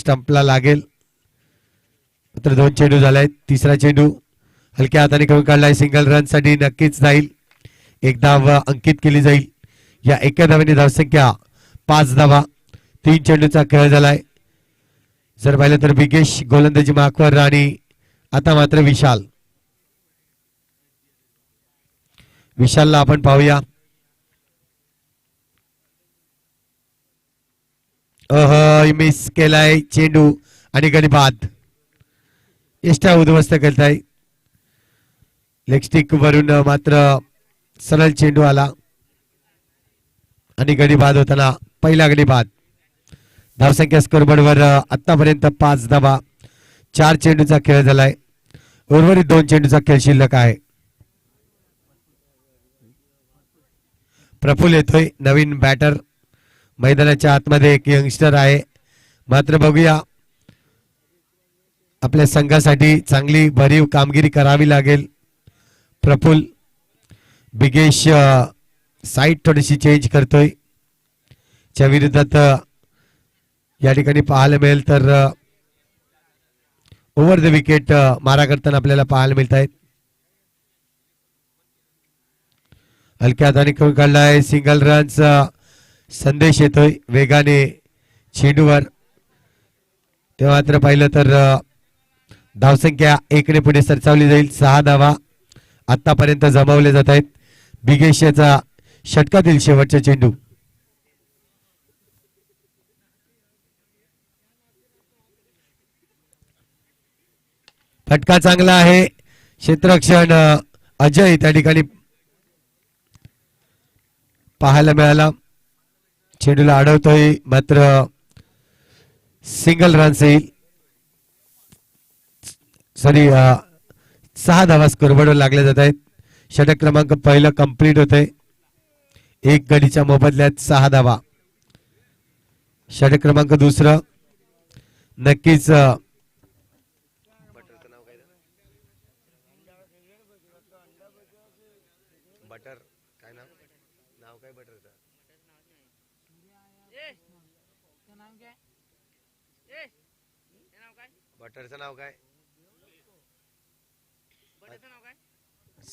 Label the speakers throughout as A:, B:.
A: स्टंपला लागेल. मात्र 2 चेंडू झालाय. तिसरा चेंडू हलक्या हाताने खेळून काढलाय. सिंगल रन साठी नक्कीच जाईल. एक धाव अंकित केली जाईल. या एका धावेने धावसंख्या 5 धावा. 3 चेंडूचा खेळ झालाय. जर पाहिलं तर बिगेश गोलंदाजी मार्कवर आणि आता मात्र विशालला आपण पाहूया. मिस केलाय चेंडू आणि गडी बाद. एष्टा उद्ध्वस्त करताय. लेग स्टिक वरून मात्र सरळ चेंडू आला आणि गडी बाद होताना पहिला गडी बाद. धावसंख्या स्कोरबोर्डवर आतापर्यंत 5 धावा. 4 चेंडूचा खेळ झालाय. उर्वरित 2 चेंडूचा खेळ शिल्लक आहे. प्रफुल्ल येतोय, नवीन बॅटर. मैदानाच्या आतमध्ये एक यंगस्टर आहे. मात्र बघूया, आपल्या संघासाठी चांगली भरीव कामगिरी करावी लागेल. प्रफुल्ल. बिगेश साईड थोडीशी चेंज करतोय. च्या विरोधात या ठिकाणी पाहायला मिळेल तर ओव्हर द विकेट मारा करताना आपल्याला पाहायला मिळत आहेत. हलक्या हाताने खेळून काढलाय. सिंगल रनचा संदेश येतोय वेगाने चेंडूवर. तेव्हा मात्र पाहिलं तर धावसंख्या 1 ने पुढे सरसावली जाईल. 6 धावा आतापर्यंत जमावले जात आहेत. बिगेश याचा षटकातील शेवटचा चेंडू. फटका चांगला आहे. क्षेत्ररक्षण अजय त्या ठिकाणी पाहायला मिळाला. चेंडूला अडवतोय मात्र सिंगल रन येईल. सॉरी 6 धावा स्कोरबोर्डवर लागल्या जात आहेत. षटक क्रमांक पहिलं कंप्लीट होतंय. 1 गडीच्या मोबदल्यात 6 धावा. षटक क्रमांक दुसरं नक्कीच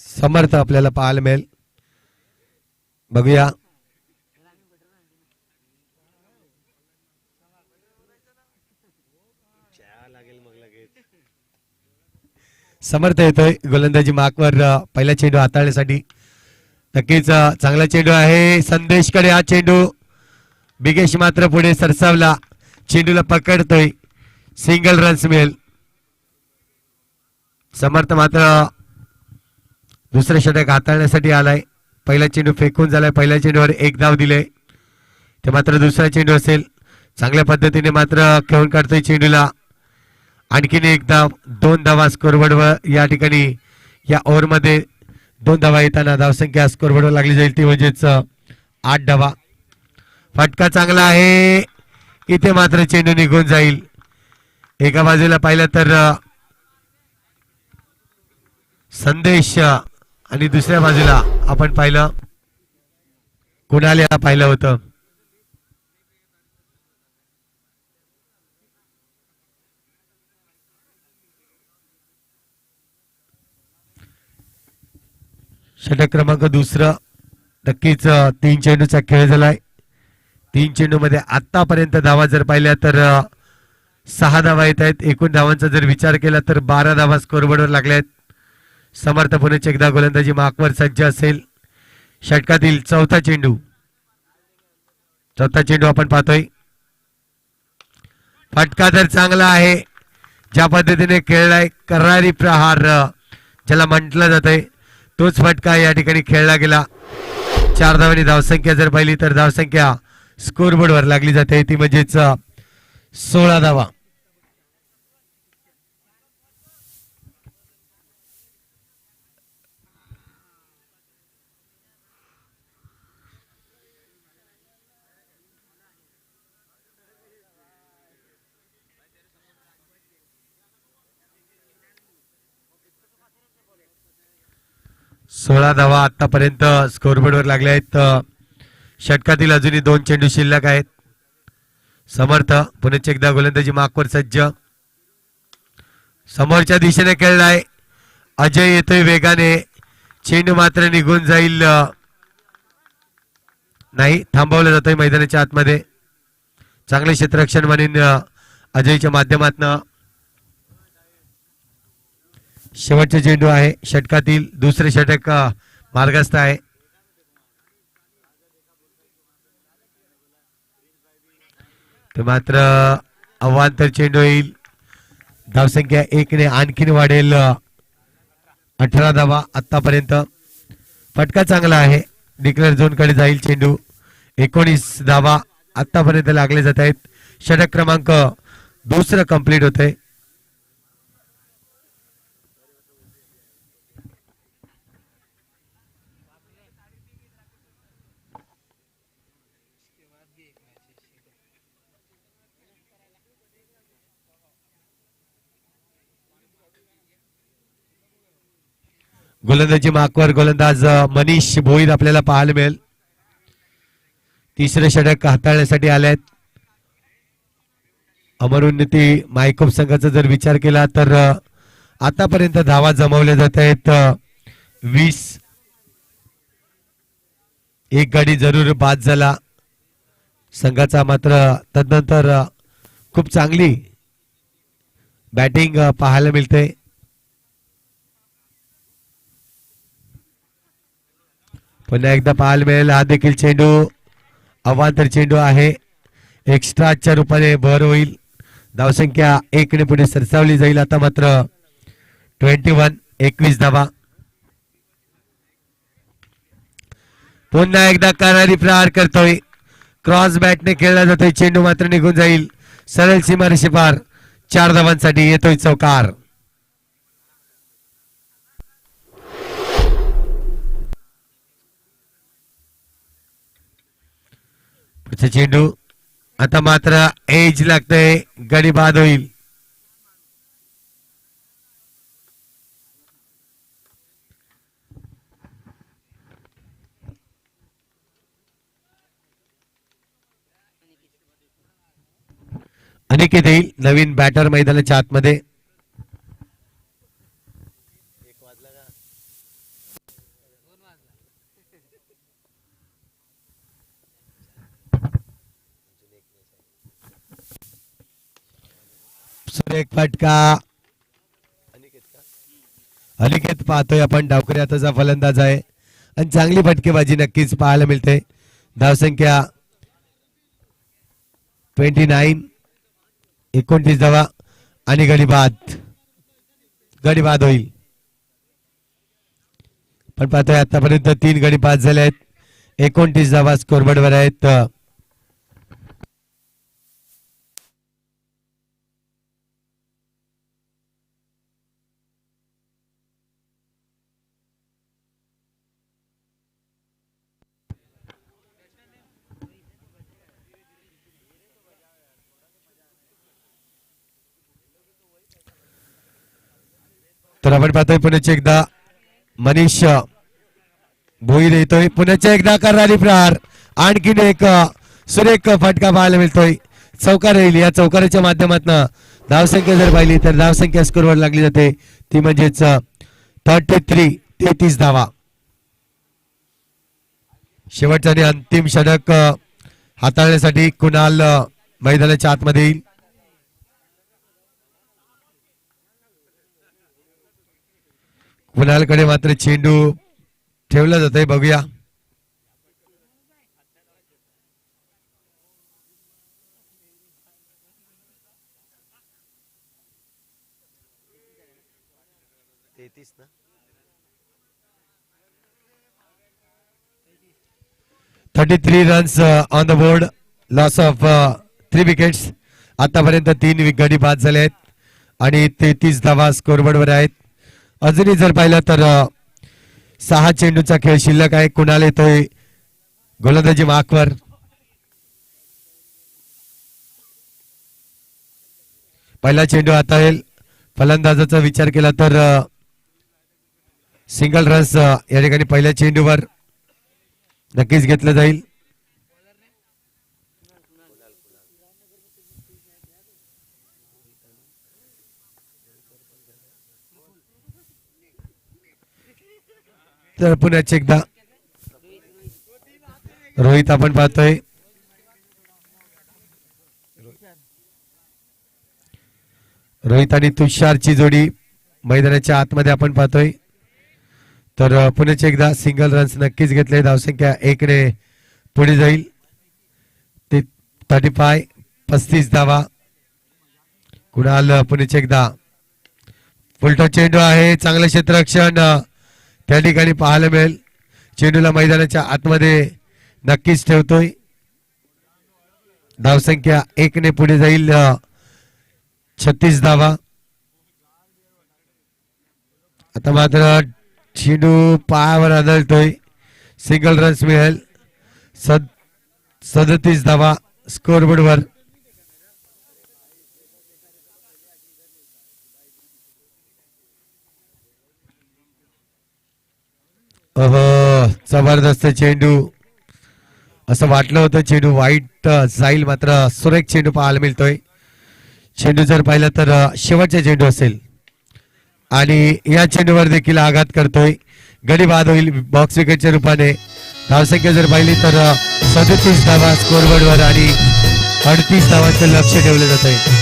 A: समर्थ आपल्याला पाहायला मिळेल. बघूया. समर्थ येतोय गोलंदाजी मार्कवर पहिला चेंडू हाताळण्यासाठी. नक्कीच चांगला चेंडू आहे. संदेशकडे हा चेंडू. बिगेश मात्र पुढे सरसावला. चेंडूला पकडतोय. सिंगल रन्स मिळेल. समर्थ मात्र दुसरे षटक हाताळण्यासाठी आलाय. पहिला चेंडू फेकून झालाय. पहिल्या चेंडूवर 1 धाव दिले. ते मात्र दुसरा चेंडू असेल. चांगल्या पद्धतीने मात्र खेळून काढतोय चेंडूला. आणखीन 1 धाव. 2 धावा स्कोरबोर्डवर या ठिकाणी या ओव्हरमध्ये 2 धावा येताना धावसंख्या स्कोरबोर्डवर लागली जाईल. ती म्हणजेच 8 धावा. फटका चांगला आहे. इथे मात्र चेंडू निघून जाईल. एका बाजूला पाहिलं तर संदेश आणि दुसऱ्या बाजूला आपण पाहिलं कुणाल पाहिलं होतं. षटक क्रमांक दुसरं. नक्कीच 3 चेंडूचा खेळ झालाय. 3 चेंडू मध्ये आतापर्यंत धावा जर पाहिल्या तर 6 धावा येत आहेत. एकूण धावांचा जर विचार केला तर 12 धावा स्कोरबोर्डवर लागल्या आहेत. समर्थ पुन्हा एकदा गोलंदाजी मार्कवर सज्ज असेल. षटकातील चौथा चेंडू आपण पाहतोय. फटका तर चांगला आहे. ज्या पद्धतीने खेळलाय करारी प्रहार ज्याला म्हटलं जातंय तोच फटका या ठिकाणी खेळला गेला. 4 धावांनी धावसंख्या जर पाहिली तर धावसंख्या स्कोरबोर्डवर लागली जाते. ती म्हणजेच 16 धावा. सोळा धावा आतापर्यंत स्कोरबोर्डवर लागल्या आहेत. षटकातील अजूनही 2 चेंडू शिल्लक आहेत. समर्थ पुन्हा एकदा गोलंदाजी मार्कवर सज्ज. समोरच्या दिशेने खेळलाय अजय, येतोय वेगाने, चेंडू मात्र निघून जाईल. नाही, थांबवलं जातोय मैदानाच्या आतमध्ये. चांगले क्षेत्ररक्षण म्हणून अजयच्या माध्यमातून शेवटचे चेंडू आहे. षटकातील दुसरे षटक मार्गस्थ आहे. ते मात्र अवांतर चेंडू येईल. धावसंख्या 1 ने आणखीन वाढेल. 18 धावा आतापर्यंत. फटका चांगला आहे. डिक्लेअर झोन कडे जाईल चेंडू. 19 धावा आतापर्यंत लागले जात आहेत. षटक क्रमांक दुसरं कंप्लीट होते. गोलंदाजी मार्कवर गोलंदाज मनीष भोईर आपल्याला पाहायला मिळेल. तिसरे षटक हाताळण्यासाठी आलेत. अमर उन्नती मायकोप संघाचा जर विचार केला तर आतापर्यंत धावा जमवल्या जात आहेत 20. एक गाडी जरूर बाद झाला संघाचा. मात्र तदनंतर खूप चांगली बॅटिंग पाहायला मिळते. पुन्हा एकदा पाहायला मिळेल. हा देखील चेंडू अवांतर चेंडू आहे. एक्स्ट्राच्या रूपाने भर होईल. धावसंख्या 1 ने पुढे सरसावली जाईल. आता मात्र 21 धावा. पुन्हा एकदा करारी प्रहार करतोय. क्रॉस बॅटने खेळला जातोय. चेंडू मात्र निघून जाईल. सरळ सीमारेषे पार. 4 धावांसाठी येतोय चौकार. चेंडू आता मात्र एज लागतंय. गडी बाद होईल. अनिकेत येईल नवीन बॅटर मैदानाच्या आतमध्ये. सुरेख फटका. अनिकेत पाहतोय आपण. डावकरी आताचा फलंदाज आहे आणि चांगली फटकेबाजी नक्कीच पाहायला मिळते. धावसंख्या 29. 29 धावा आणि गडी बाद होईल. पण पाहतोय आतापर्यंत 3 गडी बाद झाले आहेत. 29 धावा स्कोरबोर्डवर आहेत. तर आपण पाहतोय पुन्हा एकदा मनीष भोईर येतोय. पुन्हा एकदा करारी प्रहार. आणखीन एक सुरेख फटका पाहायला मिळतोय. चौकार येईल. या चौकाराच्या माध्यमातून धावसंख्या जर पाहिली तर धावसंख्या स्कोरवर लागली जाते. ती म्हणजेच 33 धावा. शेवटचा आणि अंतिम षटक हाताळण्यासाठी कुणाल मैदानाच्या आतमध्ये येईल. कुणालकडे मात्र चेंडू ठेवला जातोय. बघूया. ना 33 runs on the board. Loss of 3 wickets. आतापर्यंत 3 गडी बाद झाले आहेत आणि 33 धावा स्कोरबोर्डवर आहेत. अजूनही जर पाहिलं तर 6 चेंडूचा खेळ शिल्लक आहे. कुणाल येतोय गोलंदाजी मार्कवर. पहिला चेंडू आता येईल. फलंदाजाचा विचार केला तर सिंगल रन्स या ठिकाणी पहिल्या चेंडूवर नक्कीच घेतलं जाईल. तर पुन्हा एकदा रोहित आपण पाहतोय. रोहित आणि तुषारची जोडी मैदानाच्या आतमध्ये आपण पाहतोय. तर पुन्हा एकदा सिंगल रन्स नक्कीच घेतले. धावसंख्या 1 ने पुढे जाईल. ते 35 धावा. कुणाल पुन्हा एकदा फुलटॉस चेंडू आहे. चांगलं क्षेत्ररक्षण त्या ठिकाणी पाहायला मिळेल. चेंडूला मैदानाच्या आतमध्ये नक्कीच ठेवतोय. धावसंख्या 1 ने पुढे जाईल. 36 धावा. आता मात्र चेंडू पायावर आदळतोय. सिंगल रन्स मिळेल. 37 धावा स्कोरबोर्डवर. जबरदस्त चेंडू. असं वाटलं होतं चेंडू वाईट जाईल, मात्र सुरेख चेंडू पाहायला मिळतोय. चेंडू जर पाहिलं तर शेवटचा चेंडू असेल आणि या चेंडूवर देखील आघात करतोय. गडी बाद होईल बॉक्स विकेटच्या रूपाने. धावसंख्या जर पाहिली तर 37 धावा स्कोरबोर्डवर आणि 38 धावांचं लक्ष ठेवलं जात आहे.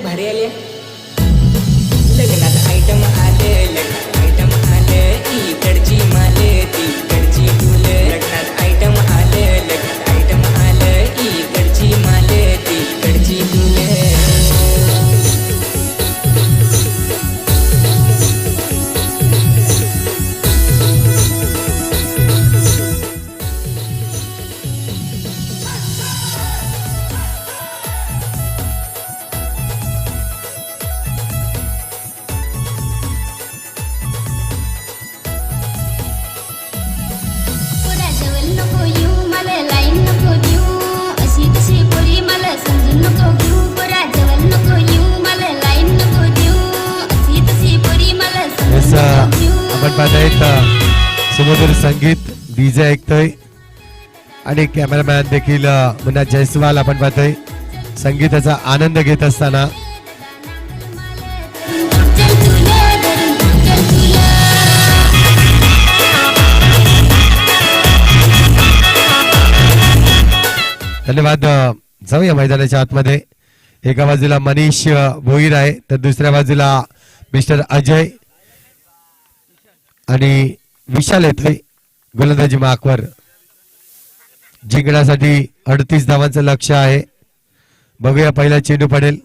B: भारी आले लग्नात आयटम आले, लग्नात आयटम आले, इकडची माले तिकडची फुले. लग्नात आयटम आले, लग्नात आयटम आले, इकडची माले तिकडची फुले.
A: आपण पाहतायत सुमधुर संगीत डीजे ऐकतोय आणि कॅमेरामॅन देखील मुन्ना जयस्वाल आपण पाहतोय संगीताचा आनंद घेत असताना. धन्यवाद. जाऊया मैदानाच्या आतमध्ये. एका बाजूला मनीष भोईर आहे तर दुसऱ्या बाजूला मिस्टर अजय आणि विशाल येतोय गोलंदाजी मार्कवर. जिंकण्यासाठी 38 धावांचं लक्ष आहे. बघूया पहिला चेंडू पडेल.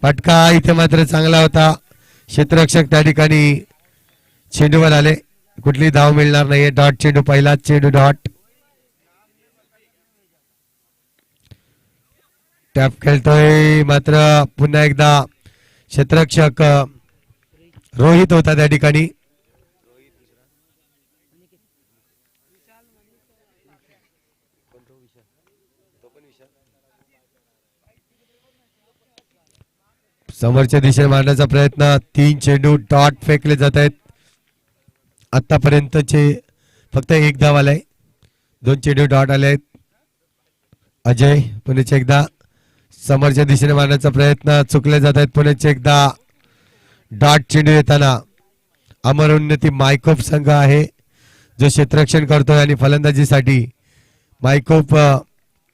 A: फटका इथे मात्र चांगला होता. क्षेत्ररक्षक त्या ठिकाणी चेंडूवर आले. कुठली धाव मिळणार नाहीये. डॉट चेंडू, पहिला चेंडू डॉट. टॅप खेळतोय मात्र पुन्हा एकदा क्षेत्ररक्षक रोहित होता त्या ठिकाणी. समोरच्या दिशेने मारण्याचा प्रयत्न. 3 चेंडू डॉट फेकले जात आहेत. आतापर्यंतचे फक्त 1 धाव आलाय. 2 चेंडू डॉट आले आहेत. अजय पुन्हा एकदा समोरच्या दिशेने मारण्याचा प्रयत्न चुकले जात आहेत. पुन्हा एकदा डॉट चेंडू येताना अमर उन्नती मायकोप संघ आहे जो क्षेत्ररक्षण करतोय आणि फलंदाजीसाठी मायकोप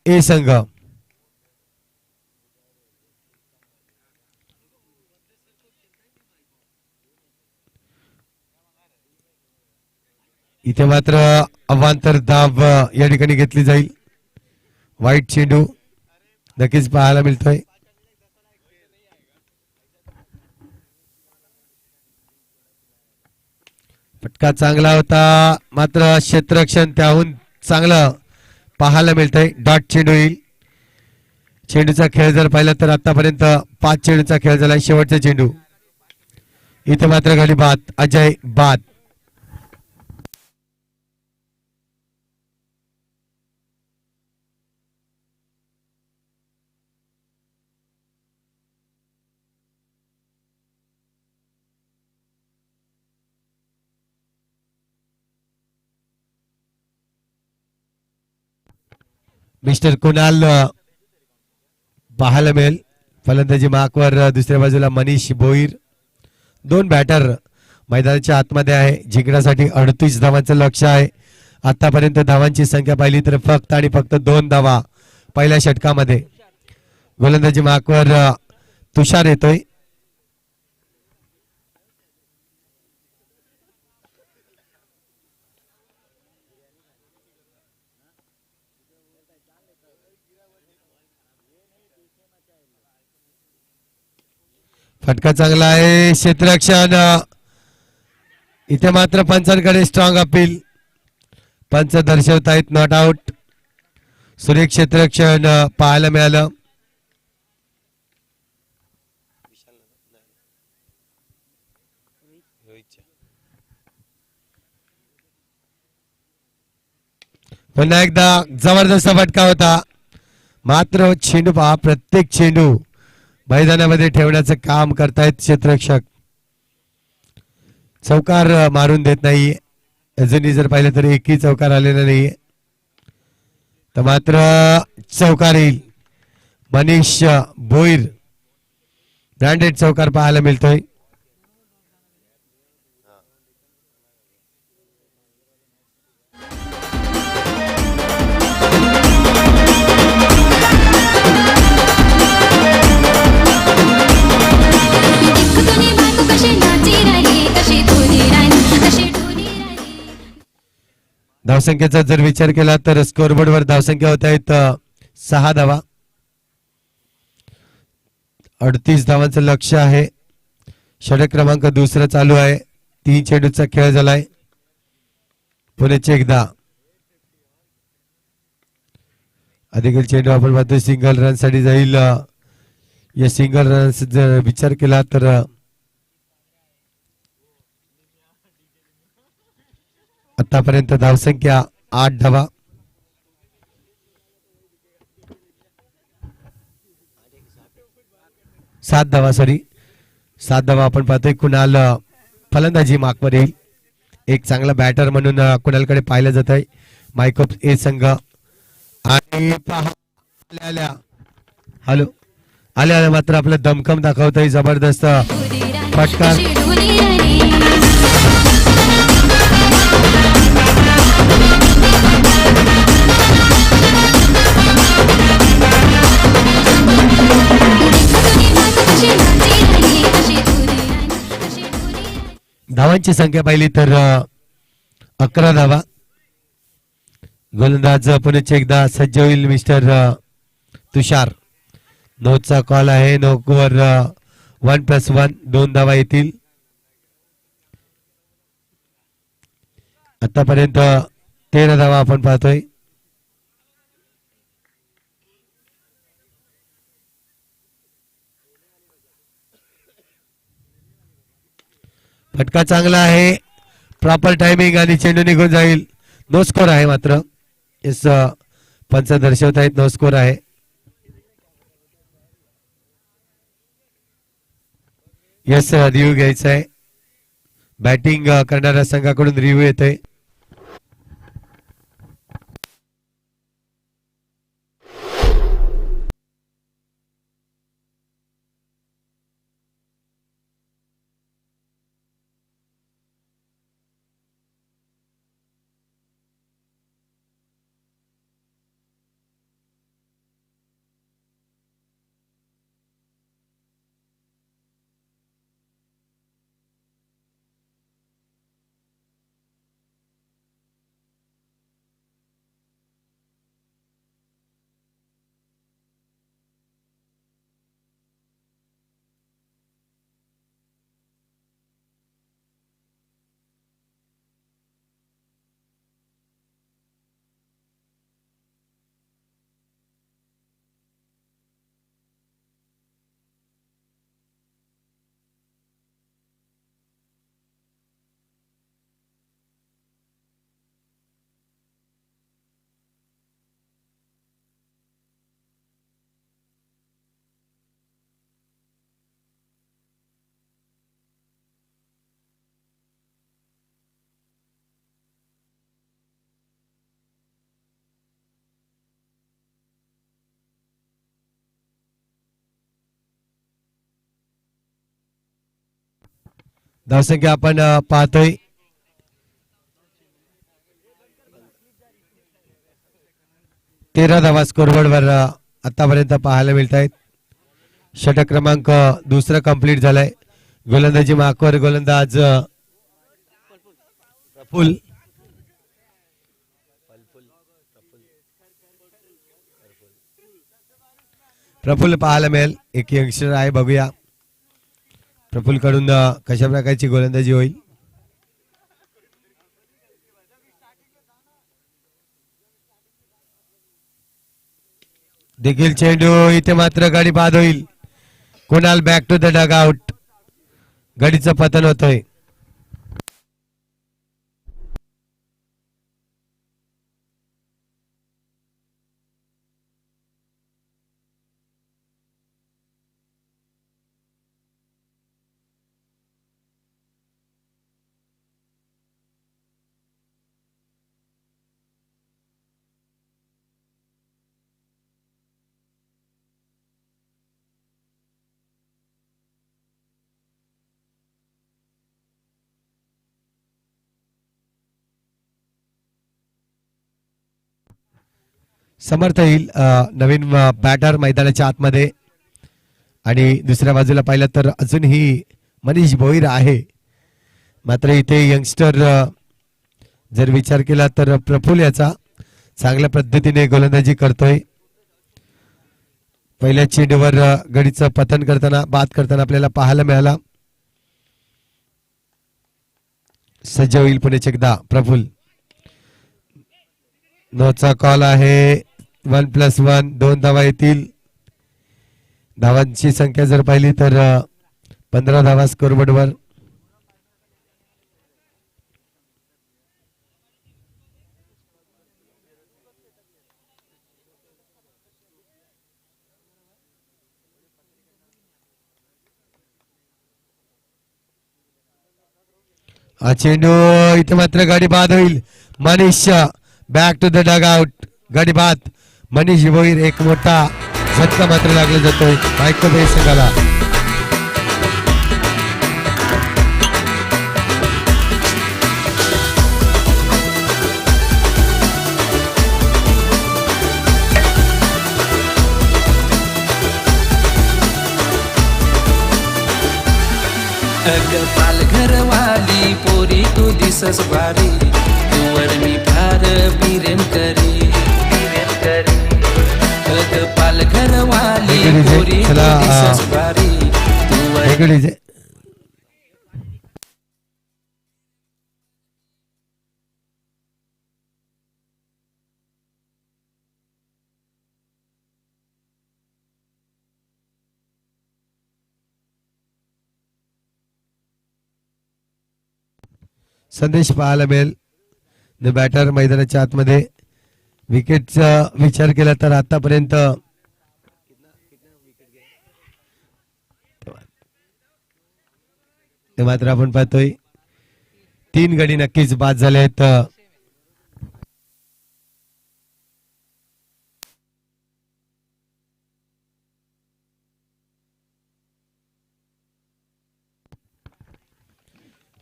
A: ए संघ. इथे मात्र अवांतर धाव या ठिकाणी घेतली जाईल. वाईट चेंडू नक्कीच पाहायला मिळतोय. फटका चांगला होता मात्र क्षेत्ररक्षण त्याहून चांगलं पाहायला मिळतंय. डॉट चेंडू येईल. चेंडूचा खेळ जर पाहिला तर आतापर्यंत 5 चेंडूचा खेळ झाला. शेवटचा चेंडू इथे मात्र खाली बाद. अजय बाद. मिस्टर कुणाल पाहायला मिळेल. फलंदाजी मार्कवर दुसऱ्या बाजूला मनीष भोईर. 2 बॅटर मैदानाच्या आतमध्ये आहे. जिंकण्यासाठी 38 धावांचं लक्ष आहे. आतापर्यंत धावांची संख्या पाहिली तर फक्त आणि फक्त 2 धावा पहिल्या षटकामध्ये. गोलंदाजी मार्कवर तुषार येतोय. फटका चांगला आहे. क्षेत्ररक्षण इथे मात्र पंचांकडे स्ट्रॉंग अपील. पंच दर्शवत आहेत नॉट आउट. सुरेख क्षेत्ररक्षण पाहायला मिळालं. पुन्हा एकदा जबरदस्त फटका होता. मात्र चेंडू पहा, प्रत्येक चेंडू मैदानामध्ये ठेवण्याचं काम करतायत क्षेत्ररक्षक. चौकार मारून देत नाहीये. अजूनही जर पाहिलं तर एकही चौकार आलेला नाहीये. तर मात्र चौकार येईल. मनीष भोईर ब्रँडेड चौकार पाहायला मिळतोय. धावसंख्येचा जर विचार केला तर स्कोरबोर्डवर धावसंख्या होत आहेत 6 धावा. 38 धावांचं लक्ष आहे. षटक क्रमांक दुसरा चालू आहे. 3 चेंडूचा खेळ झालाय. पुण्याचे एकदा अधिक चेंडू आपण पाहतो सिंगल रन साठी जाईल. या सिंगल रन जर विचार केला तर आतापर्यंत धावसंख्या 8 धावा. सात धावा आपण पाहतोय. कुणाल फलंदाजी मार्कवर येईल. एक चांगला बॅटर म्हणून कुणालकडे पाहिलं जात आहे. मायकोप ए संघ आणि आल्या आल्या मात्र आपलं दमखम दाखवत आहे. जबरदस्त फटका. धावांची संख्या पाहिली तर 11 धावा. गोलंदाज पुण्याचे एकदा सज्ज होईल मिस्टर तुषार. नोचा कॉल आहे. नोवर 1+1 2 धावा येतील. आतापर्यंत 13 धावा आपण पाहतोय. फटका चांगला आहे. प्रॉपर टायमिंग आणि चेंडू निघून जाईल. नो स्कोर आहे. मात्र यस पंच दर्शवत आहेत नो स्कोर आहे. यस रिव्ह्यू घ्यायचा आहे. बॅटिंग करणाऱ्या संघाकडून रिव्ह्यू येतोय. धावसंख्या आपण पाहतोय 13 धावा स्कोरबोर्डवर आतापर्यंत पाहायला मिळत आहेत. षटक क्रमांक दुसरा कंप्लीट झालाय. गोलंदाजी मार्कवर गोलंदाज प्रफुल्ल पाहायला मिळेल. एक यंगस्टर आहे, बघूया प्रफुल्ल कडून कशा प्रकारची गोलंदाजी होईल. देखील चेंडू इथे मात्र गाडी बाद होईल. Kunal back to the dugout. गाडीचं पतन होतोय. समर्थ येईल नवीन बॅटर मैदानाच्या आतमध्ये. आणि दुसऱ्या बाजूला पाहिलं तर अजूनही मनीष भोईर आहे. मात्र इथे यंगस्टर जर विचार केला तर प्रफुल्ल याचा चांगल्या पद्धतीने गोलंदाजी करतोय. पहिल्या चेंडूवर गडीचं पतन करताना बाद करताना आपल्याला पाहायला मिळाला. सज्ज होईल पुण्याच एकदा प्रफुल्ल. नोचा कॉल आहे. 1+1 2 धावा येतील. धावांची संख्या जर पाहिली तर 15 धावा स्कोरबोर्डवर. हा चेंडू इथे मात्र गाडी बाद होईल. Manish back to the dugout. गाडी बाद. मनीष भोईर एक मोठा झटका मात्र लागला जातोय मायको बेस संघाला.
C: पालघरवाली पोरी तू दिसस भारी, तुवर मी फार प्रेम करे. पालघरवाली पोरी तू दिसस भारी, तुवर
A: संदेश पाहायला मिळेल. न बॅटर मैदानाच्या आतमध्ये. विकेटचा विचार केला तर आतापर्यंत ते मात्र आपण पाहतोय 3 गडी नक्कीच बाद झाले आहेत.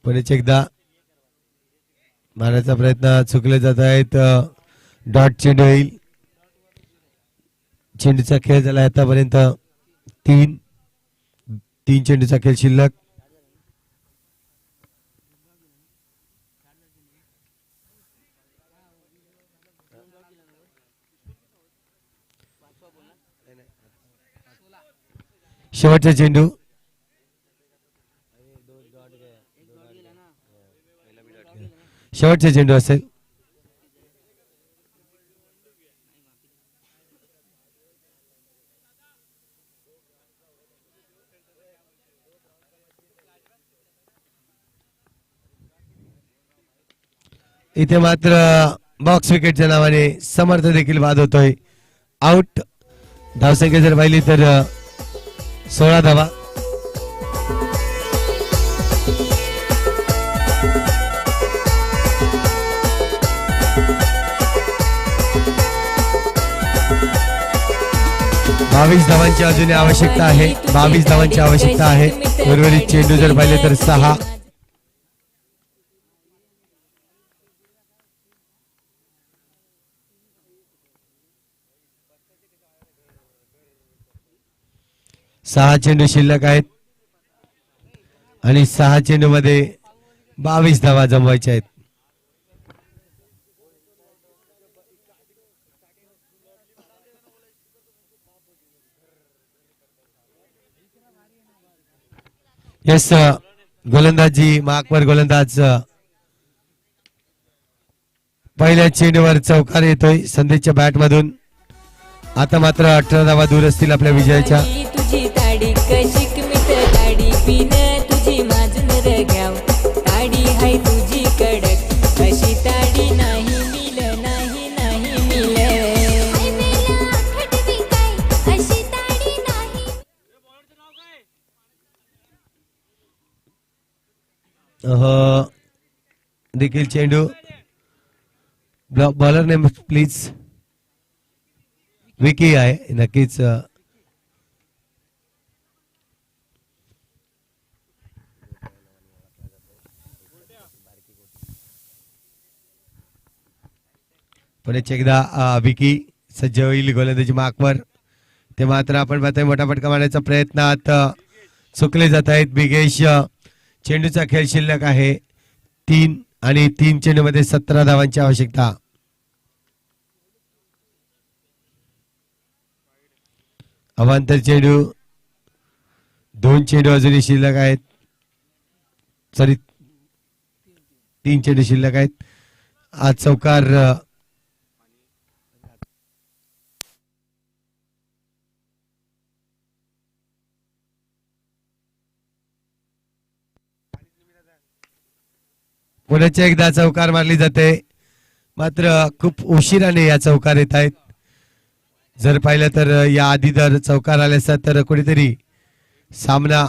A: पुण्याच एकदा मारण्याचा प्रयत्न चुकले जात आहेत. डॉट चेंडू येईल. चेंडूचा खेळ झाला आतापर्यंत 3 चेंडूचा खेळ शिल्लक. शेवटचा चेंडू. शेवटचा चेंडू असेल. इथे मात्र बॉक्स विकेटच्या नावाने समर्थ देखील बाद होतोय. आउट. धावसंख्या जर पाहिली तर 16 धावा. बावीस धावांची अजून आवश्यकता आहे. 22 धावांची आवश्यकता आहे. उर्वरित चेंडू जर पाहिले तर 6. 6 चेंडू शिल्लक आहेत आणि 6 चेंडू मध्ये 22 धावा जमवायच्या आहेत. येस गोलंदाजी माकवर गोलंदाज पहिल्या चेंडूवर चौकार येतोय संदेशच्या बॅट मधून. आता मात्र 18 धावा दूर असतील आपल्या विजयाच्या.
B: तुझी ताडी कशी मित ताडी पिन तुझी माझून र घ्याव ताडी हाय तुझी कडक अशी ताडी नाही मिल नाही नाही मिल
A: देखील चेंडू बॉलर नेम प्लीज विकी आहे नक्कीच. पुढेच एकदा विकी सज्ज होईल गोलंदाजी मार्कवर. ते मात्र आपण पाहतोय मोठा फटका मारण्याचा प्रयत्नात चुकले जात आहेत. बिगेश चेंडूचा खेळ शिल्लक आहे 3 आणि 3 चेंडू मध्ये 17 धावांची आवश्यकता. अवांतर चेंडू 2 चेंडू अजूनही शिल्लक आहेत. सॉरी 3 चेंडू शिल्लक आहेत. आज चौकार पुण्याच्या एकदा चौकार मारली जाते मात्र खूप उशिराने या चौकार येत आहेत. जर पाहिलं तर या आधी जर चौकार आले असतात तर कुठेतरी सामना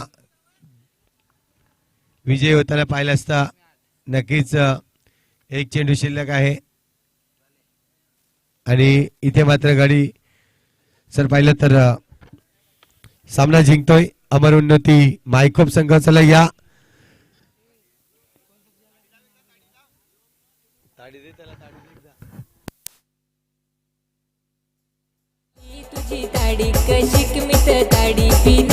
A: विजय होताना पाहिला असता. नक्कीच एक चेंडू शिल्लक आहे आणि इथे मात्र गाडी जर पाहिलं तर सामना जिंकतोय अमर उन्नती मायकोप संघ. चला या
B: तुझी ताडी कशी मित ताडी पिन